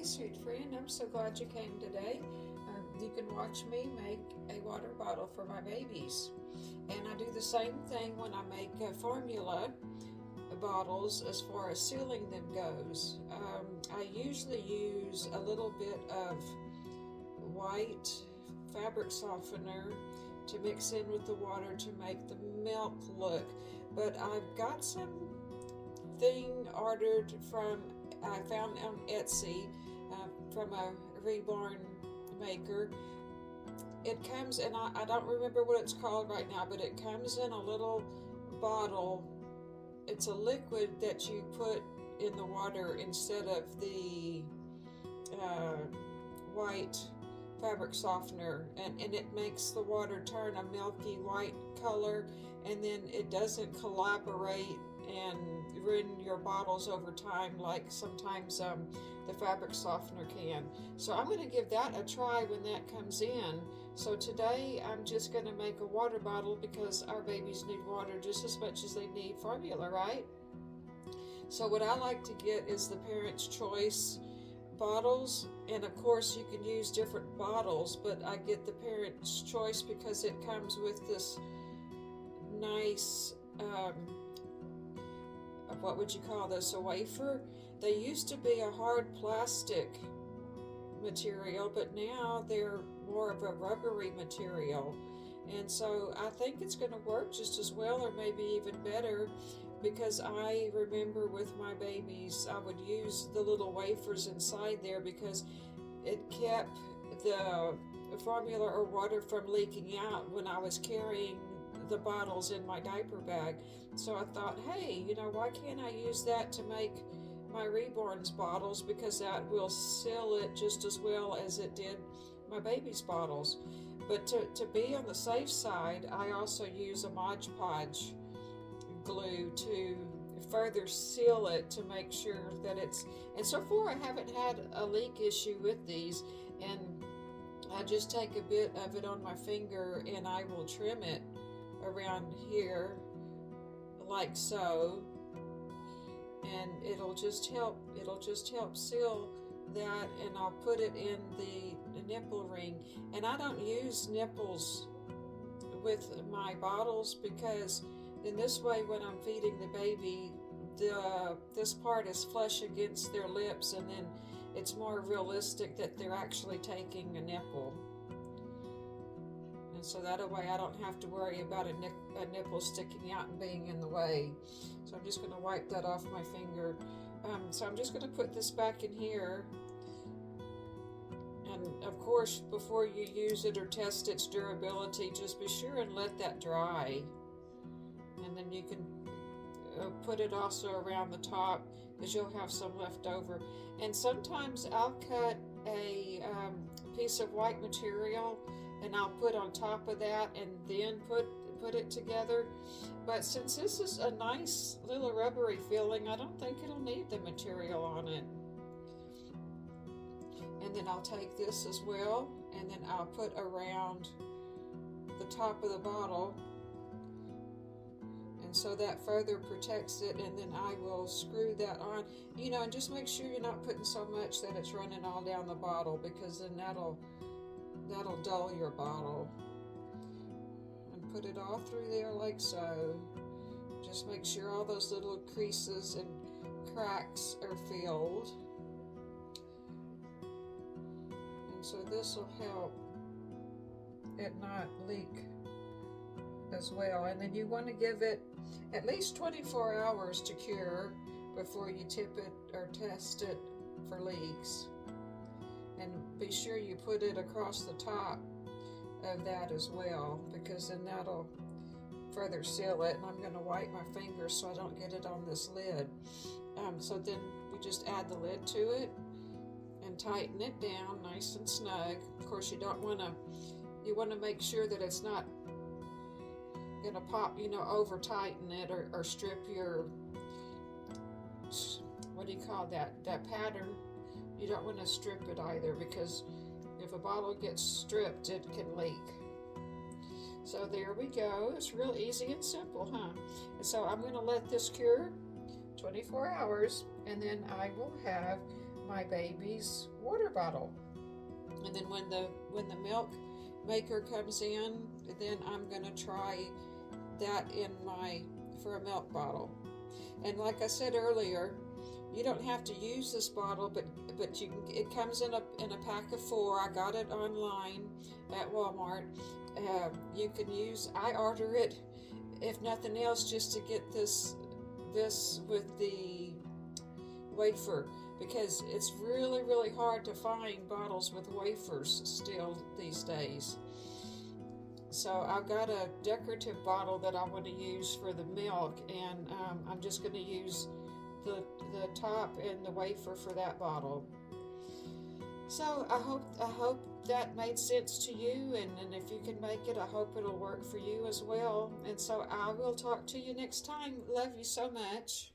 sweet friend. I'm so glad you came today. You can watch me make a water bottle for my babies. And I do the same thing when I make formula bottles as far as sealing them goes. I usually use a little bit of white fabric softener to mix in with the water to make the milk look. But I've got something ordered from I found on Etsy from a reborn maker. It comes in, I don't remember what it's called right now, but it comes in a little bottle. It's a liquid that you put in the water instead of the white fabric softener, and it makes the water turn a milky white color, and then it doesn't collaborate and ruin your bottles over time like sometimes the fabric softener can. So I'm going to give that a try when that comes in. So today I'm just going to make a water bottle because our babies need water just as much as they need formula, right? So what I like to get is the Parents' Choice bottles, and of course you can use different bottles, but I get the Parents' Choice because it comes with this nice what would you call this, a wafer? They used to be a hard plastic material, but now they're more of a rubbery material, and so I think it's going to work just as well, or maybe even better, because I remember with my babies I would use the little wafers inside there because it kept the formula or water from leaking out when I was carrying the bottles in my diaper bag. So I thought, hey, why can't I use that to make my Reborn's bottles, because that will seal it just as well as it did my baby's bottles. But to be on the safe side, I also use a Mod Podge glue to further seal it to make sure that and so far I haven't had a leak issue with these, and I just take a bit of it on my finger and I will trim it around here like so, and it'll just help seal that, and I'll put it in the nipple ring. And I don't use nipples with my bottles because in this way when I'm feeding the baby, this part is flush against their lips, and then it's more realistic that they're actually taking a nipple. So that way I don't have to worry about a nipple sticking out and being in the way. So I'm just going to wipe that off my finger. So I'm just going to put this back in here. And of course, before you use it or test its durability, just be sure and let that dry. And then you can put it also around the top, because you'll have some left over. And sometimes I'll cut a piece of white material and I'll put on top of that and then put it together. But since this is a nice little rubbery feeling, I don't think it'll need the material on it. And then I'll take this as well, and then I'll put around the top of the bottle, and so that further protects it. And then I will screw that on, and just make sure you're not putting so much that it's running all down the bottle, because then that'll dull your bottle. And put it all through there like so. Just make sure all those little creases and cracks are filled. And so this will help it not leak as well. And then you want to give it at least 24 hours to cure before you tip it or test it for leaks. And be sure you put it across the top of that as well, because then that'll further seal it. And I'm going to wipe my fingers so I don't get it on this lid. So then we just add the lid to it and tighten it down nice and snug. Of course, you want to make sure that it's not going to pop, over tighten it or strip your, what do you call that pattern. You don't want to strip it either, because if a bottle gets stripped, it can leak. So there we go. It's real easy and simple, huh? And so I'm going to let this cure 24 hours, and then I will have my baby's water bottle. And then when the milk maker comes in, then I'm going to try that for a milk bottle. And like I said earlier, you don't have to use this bottle, but it comes in a pack of 4. I got it online at Walmart. You can use. I order it, if nothing else, just to get this with the wafer, because it's really hard to find bottles with wafers still these days. So I've got a decorative bottle that I want to use for the milk, and I'm just going to use the top and the wafer for that bottle. So I hope that made sense to you, and if you can make it, I hope it'll work for you as well. And so I will talk to you next time. Love you so much.